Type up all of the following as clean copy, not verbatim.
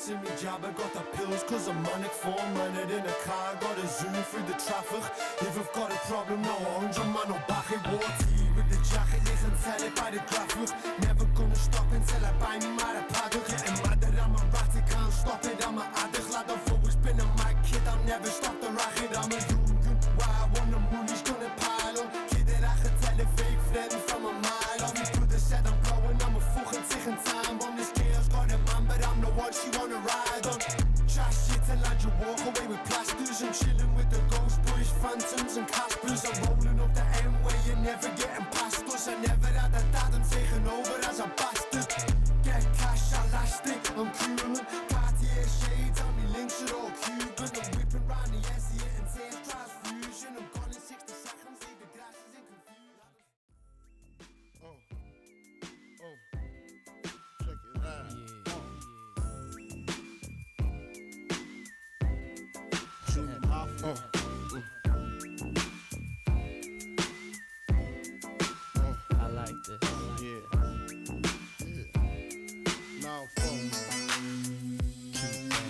in me job, I got the pills cause I'm on it for running in a car, got a zoom through the traffic. If I've got a problem, no 100 man on back, it won't tea with the jacket, listen, tell it by the graphic. Never gonna stop until I buy me my paddock. Getting mad that I'm a rat, I can't stop it, I'm a addict. Lad, I've always been a mad kid, I'll never stop the racket. I'm a young, why I want the money's gonna pile on. Kid that I can tell a fake friend from a mile. All these brothers said I'm blowing, I'm a fucking ticking time bomb. This girl's got a man, but I'm the one she wanna ride on. Trash shit and land you walk away with plasters. I'm chilling with the ghost boys, phantoms and Caspers. I'm rolling up the M-way, you're never getting past us. I never had a dad, I'm taking over as a bastard. Get cash, I last it, I'm coolin'. Cartier shades on me, links are all Cuban. I'm whipping round the SE and taste transfusion. I'm gone in 60 seconds, leave the grasses in confusion. Check it out. I like this. Now,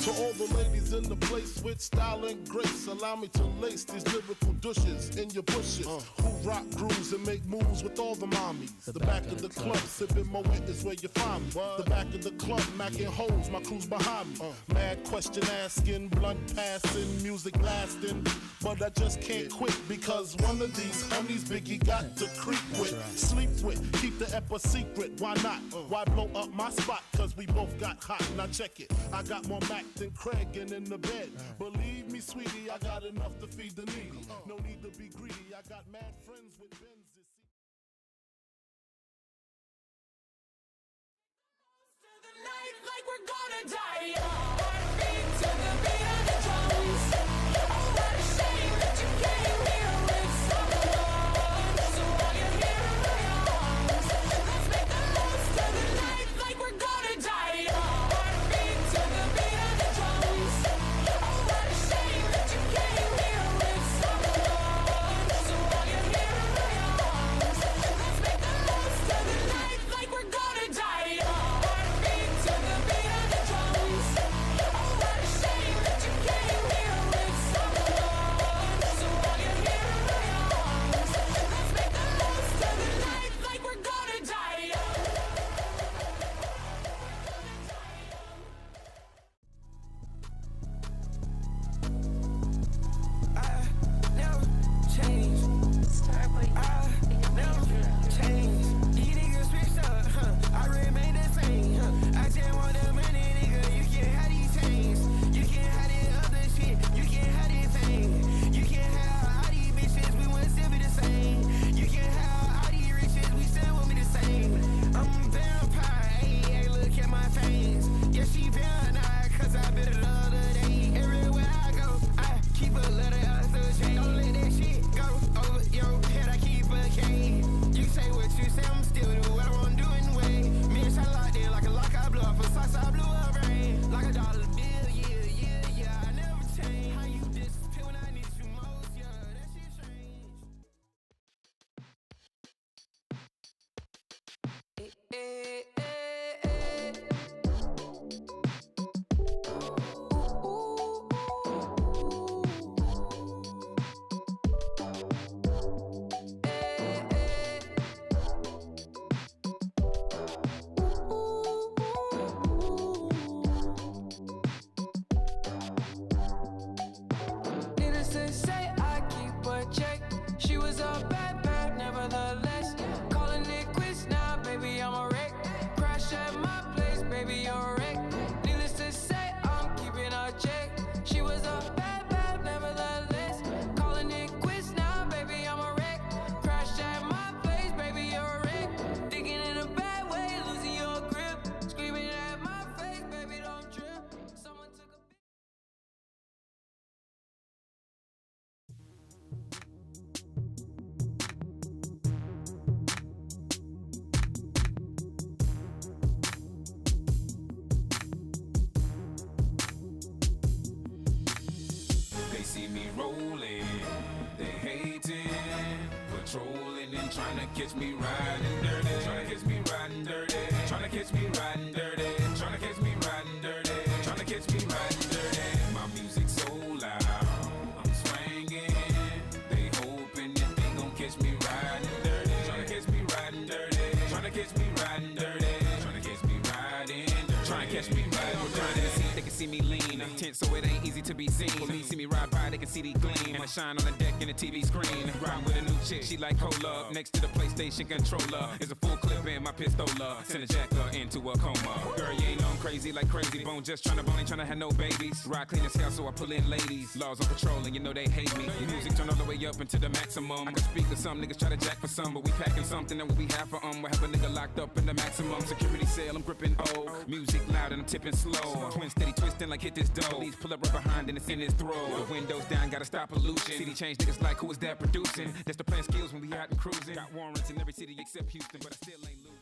to all the ladies in the place with style and grace, allow me to lace these lyrical douches in your bushes. Who rock grooves and make moves with all the mommies. The back of the club, sipping Moet is where you find me. The back of the club, macking holes, my crew's behind me. Mad question asking, blunt passing, music lasting. But I just can't quit because one of these honeys Biggie got to creep with, sleep with, keep the ep a secret. Why not? Why blow up my spot? Cause we both got hot. Now check it. I got more Mac than Craig and in the bed. Believe me, sweetie, I got enough to feed the needy. No need to be greedy. I got mad friends with Benzes. Like we're gonna die, heartbeat to the beat of the drums. Oh, what a shame that you came here with someone. So while you're here in my arms, let's make the most of the night like we're gonna die, heartbeat to the beat of the drums. Oh, what a shame that you came here with someone. So while you're here in my arms, let's make the most of the night like we're gonna die, heartbeat to the beat of the drums. Oh, what a shame that you came here with someone. So while you're here in my arms, let's make the most of the night like we're gonna die. I never change. I never change. These niggas switched up, I remain the same, I just want the money, nigga. You can't have these things. You can't have the other shit. You can't have these things. You can't have all these bitches. We want still be the same. You can't have all these riches. We still want me the same. I'm a vampire. Hey, look at my face. Yeah, she paranoid, cause I bit it the other day. Everywhere I go, I keep a letter of the chain. Don't let that shit go over your head. I keep a cane. You say what you say, I'm still do what I want to do anyway. Me and shot locked in like a lock, I blew up a socks, I blew up rain. Like a dollar bill, yeah, I never change. How you disappear when I need you most, yeah, that shit strange. Needless to say, I keep a check. She was a bad, nevertheless. Calling it quits now, baby, I'm a wreck. Crash at my place, baby, you're a wreck. Needless to say, I'm keeping a check. She was a bad, nevertheless. Calling it quits now, baby, I'm a wreck. Crash at my place, baby, you're a wreck. Thinking in a bad way, losing your grip. Screaming at my face, baby, don't trip. Someone took a big They see me rolling, they hating, patrolling and trying to catch me riding dirty, trying to catch me riding dirty, trying to catch me riding dirty, trying to catch me riding dirty, trying to catch see me lean. Tense so it ain't easy to be seen. When me see me ride by, they can see the gleam. And I shine on the deck in the TV screen. Riding with a new chick, she like cola. Next to the PlayStation controller is a full clip in my pistola. Send a jacker into a coma. Girl, you ain't know I'm crazy like Crazy Bone. Just tryna bone, ain't tryna have no babies. Ride clean as hell, so I pull in ladies. Laws on patrol, and you know they hate me. Music turn all the way up into the maximum. I can speak to some niggas, try to jack for some, but we packing something that we have for we have a nigga locked up in the maximum security cell. I'm gripping oak. Music loud and I'm tipping slow. Twin steady twisting like hit this dough. Police pull up right behind and it's in his throat. The windows down, gotta stop pollution. City change niggas like who is that producing? That's the plan skills when we out and cruising. Got warrants in every city except Houston, but I still ain't losing.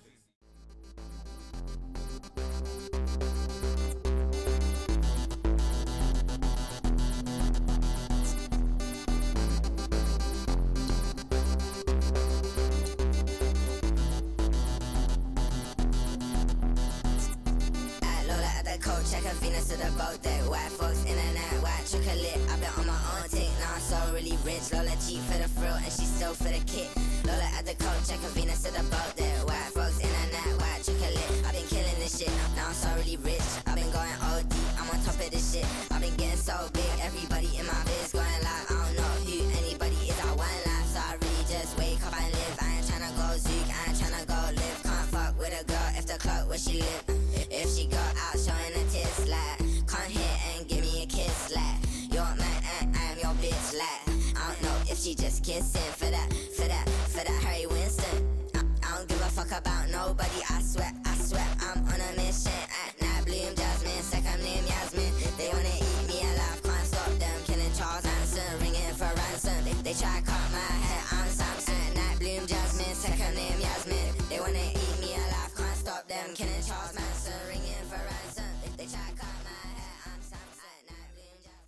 Venus to the boat deck, white folks in and out, white chocolate. I've been on my own tick, now I'm so really rich. Lola cheap for the thrill and she still for the kick. Lola at the coach, checking Venus to the boat deck, white folks in and out, white chocolate. I've been killing this shit, now I'm so really rich. I've been going OD, I'm on top of this shit. I've been getting so big, everybody in my biz going live. I don't know who anybody is, I one life, so I really just wake up and live. I ain't tryna go zook, I ain't tryna go live. Can't fuck with a girl if the clock where she live. If she go out showing her tits, like, come here and give me a kiss, like, you're man and I am your bitch, like, I don't know if she just kissing for that Harry Winston. I don't give a fuck about nobody, I swear, I'm on a mission. At night, bloom Jasmine, second name Yasmin. They wanna eat me alive, can't stop them. Killing Charles Manson, ringing for ransom. They try to cut my hair, I'm Samson. At night, bloom Jasmine, second name Yasmin. They wanna eat me alive, can't stop them. Killing Charles Manson, ringing for ransom. They try to cut my hair, I'm Samson. At night, bloom Jasmine.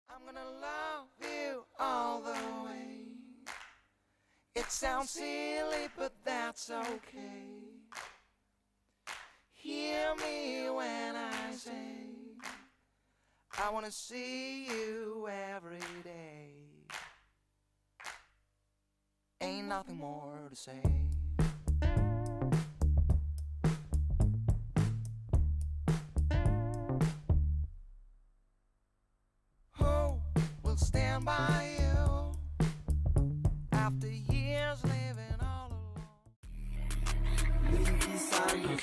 I'm gonna love you all the way. It sounds silly, but that's okay. Hear me when I say I wanna see you every day. Ain't nothing more to say. Stand by you after years living all alone. Louis V sandals,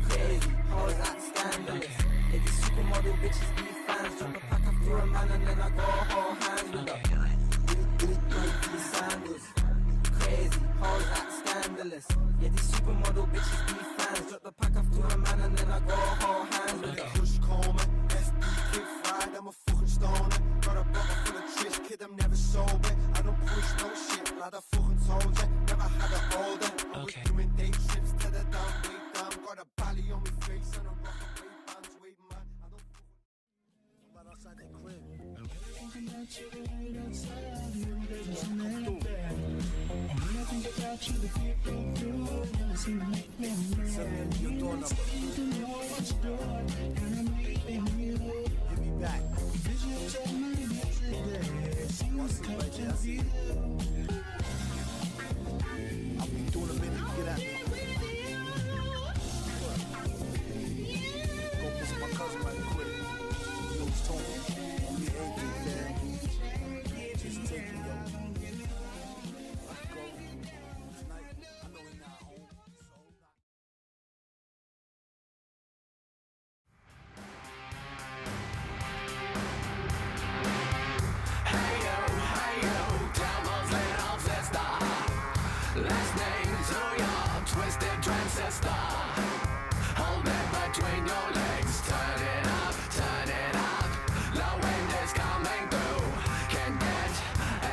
crazy, how is that scandalous? Yeah, these supermodel bitches be fans. Drop a pack after a man and then I go hold hands with her. Louis V sandals, crazy, how is that scandalous? Yeah, these supermodel bitches be fans. Drop the pack after a man and then I go hold hands with her. Push komen, SB kid fried, I'm a fucking stoner. Got a bottle full of trish, kid, I'm never sober. I don't push no shit. Blood a fucking soldier, never had it older. And Okay. we're doing day trips to the down, way down. Got a belly on my face and a rock and wave bands, wave man. I don't fuck with Right outside that crib. Send me your door number. Hit me back. I see you right there. I see you. I'll be doing a minute. Get at me. Go visit my cousin right quick. He always told me, don't be angry, fam. Just take it, yo. I can go tonight. I know he's not home, so not. Last name to your twisted transistor. Hold it between your legs. Turn it up, turn it up. The wind is coming through. Can't get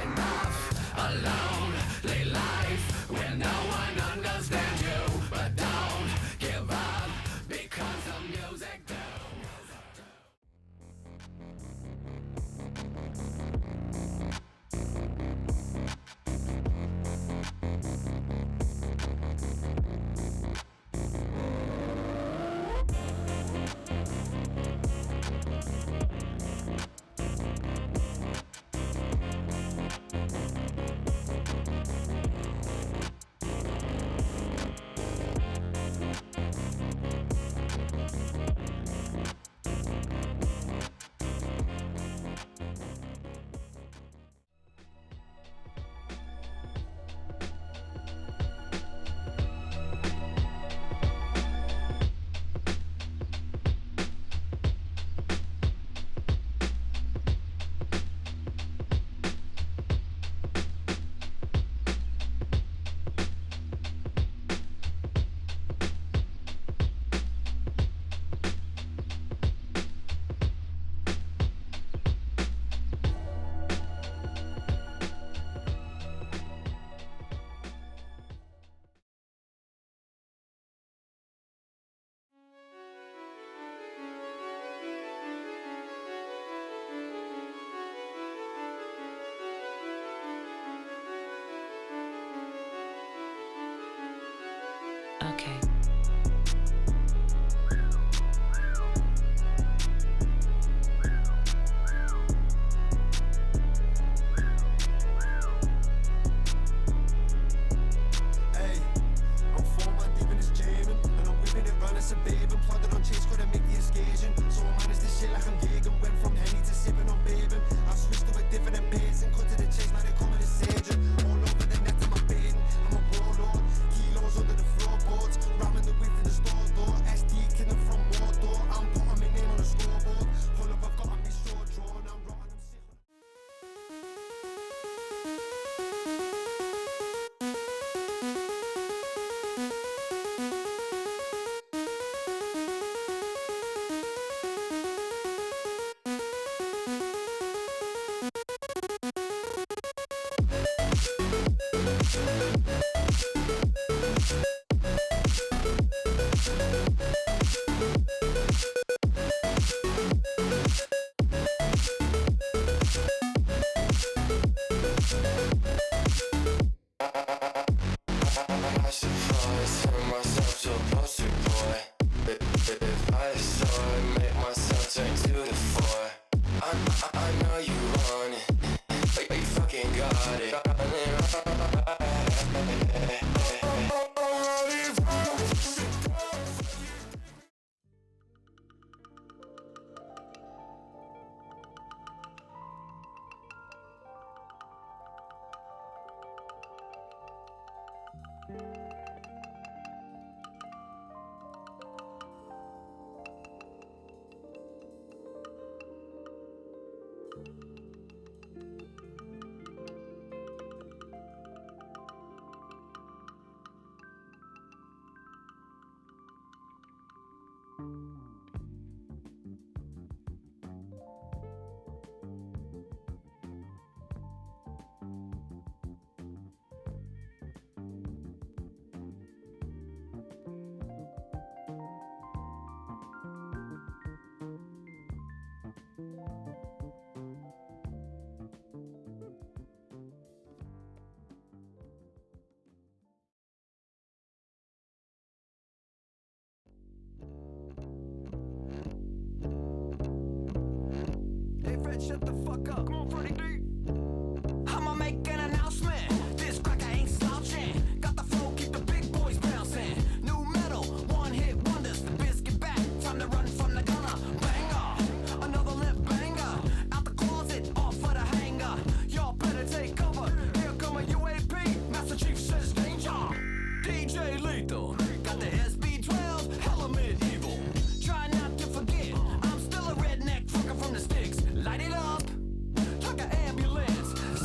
enough. A lonely life where no one understands you. But don't give up because the music do. Okay. Hey, I'm 4 months deep in this jamming, and I'm whipping it round as a babe. And plotted on chase, couldn't make the occasion. So I managed this shit like I'm Gagan. Went from Henny to sipping on baby. I switched to a different pace and cut to the chase. Now they call me the sage. All over the net of my bathing. I'm a warlord. Kilos under the floorboards. Ramming the whip in the store door. SD kicking from Mordor. I'm putting my name on the scoreboard. Pull up, I've got on me short drawn. I'm rotting, I'm sick. I suppose turn myself to a poster boy. If I saw it, make myself turn to the floor. I know you want it, but you fucking got it. shut the fuck up. Come on, Freddie D. I'ma make an announcement. This cracker ain't slouching. Got the flow, keep the big boys bouncing. New metal, one hit wonders. The biscuit back, time to run from the gunner. Banger, another lip banger. Out the closet, off of the hanger. Y'all better take cover. Here come a UAP. Master Chief says danger. DJ Lethal, got the SB12, hella medieval. Try not to forget, I'm still a redneck fucker from the sticks. Light it up, like an ambulance.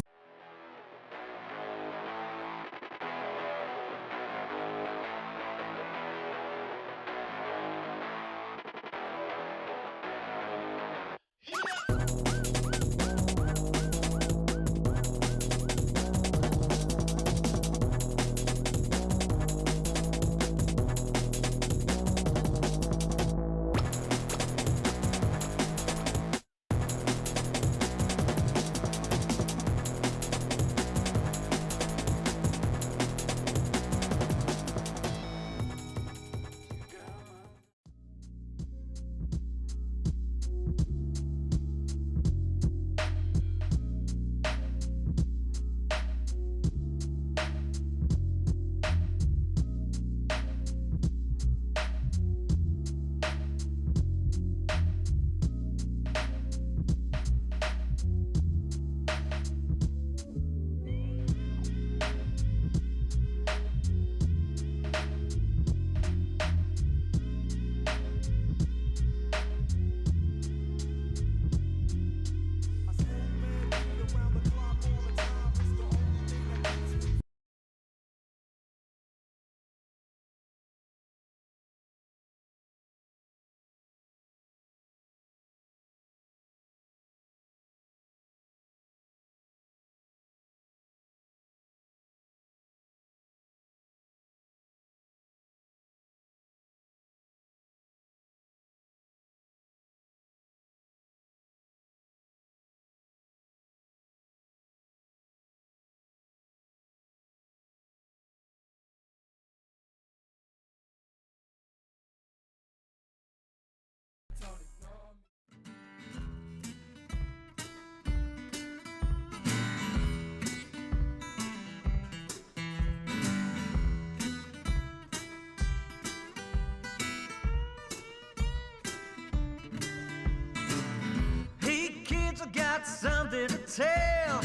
I got something to tell.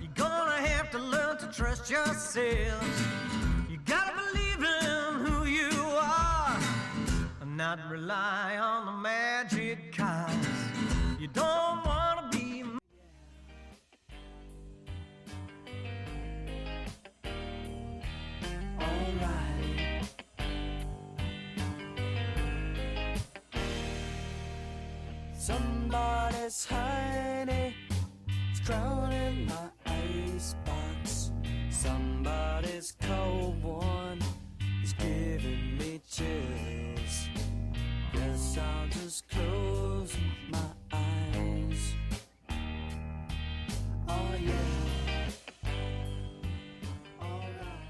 You're gonna have to learn to trust yourself. You gotta believe in who you are and not rely on the magic cards. You don't wanna be alright. Somebody's honey is drowning my icebox. Somebody's cold one is giving me chills. Guess I'll just close my eyes. Oh yeah. Alright.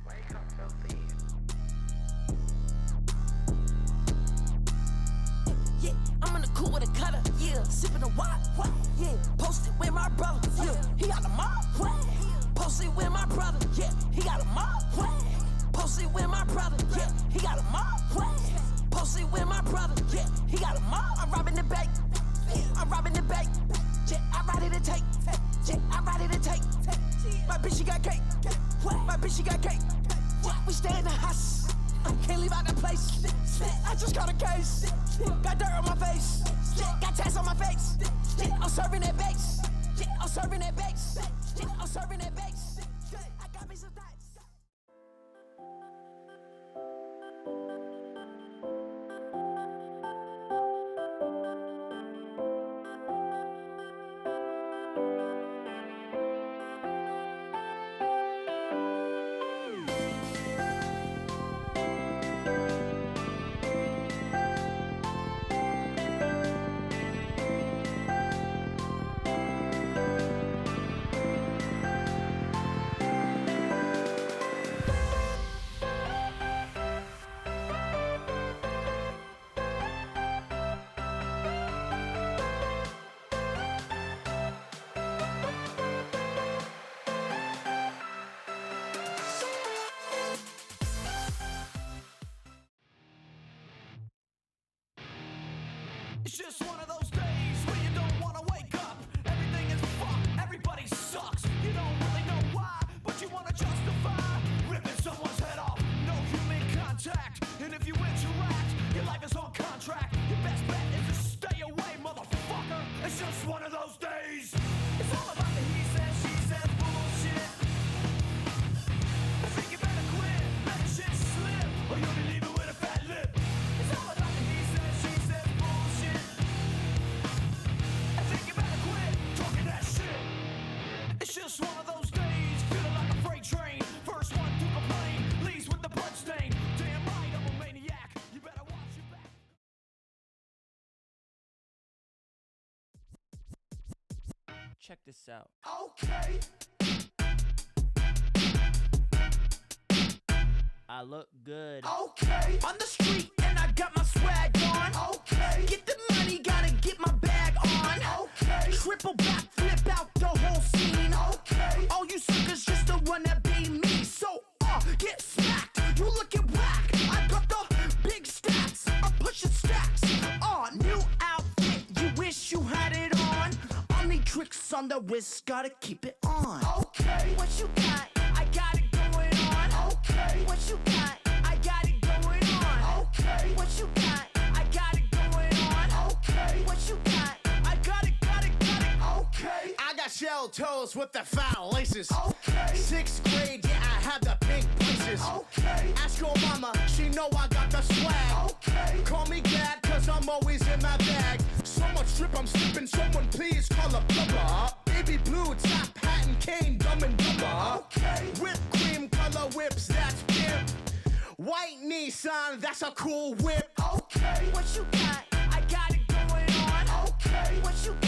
Wake up, filthy. Yeah, I'm in the cool with a cutter, yeah. Sipping a wine, yeah. Posted with my brother, yeah. He got a mob, posted with my brother, yeah. He got a mob, posted with my brother, yeah. He got a mob, posted with my brother, yeah. He got a mob. I'm robbing the bank, I'm robbing the bank, yeah. I'm ready to take, yeah. I'm ready to take. My bitch, she got cake, my bitch, she got cake. We stay in the house. Can't leave out the place. I just caught a case. Got dirt on my face. Got tats on my face. I'm serving that base. I'm serving that base. I'm serving that base. I got me some thoughts. It's just one of those days where you don't wanna wake up. Everything is fucked, everybody sucks. You don't really know why, but you wanna justify ripping someone's head off. No human contact, and if you interact, your life is on contract. Your best bet is to stay away, motherfucker. It's just one of those days. It's all about the he said, she said bullshit. I think you better quit, let the shit slip, or you'll be leaving with a fat lip. It's all about the he said, she said bullshit. I think you better quit talking that shit. It's just one of those days, feeling like a freight train. First one to complain, leaves with the bloodstain. Damn right, I'm a maniac. You better watch your back. Check this out. Okay. I look good. Okay. On the street and I got my swag on. Okay. Get the money, gotta get my bag on. Okay. Triple back, flip out the whole scene. Okay. All you suckers just to wanna be me. So, get smacked. You looking whack. I got the big stacks. I'm pushing stacks. New outfit. You wish you had it on. Only tricks on the wrist, gotta keep it on. Okay. What you got? I got it going on. Okay. What you got? I got it going on. Okay. What you got? I got it going on. Okay. What you got? I got it. Okay. I got shell toes with the foul laces. Okay. 6th grade, yeah, I had the pink braces. Okay. Ask your mama, she know I got the swag. Okay. Call me dad, cause I'm always in my bag. So much drip, I'm slipping, someone please call a plumber. Baby blue, top hat and cane, dumb and dumber. Okay. Whipped cream color whips, that's pimp. White Nissan, that's a cool whip. Okay. What you got? I got it going on. Okay. What you got?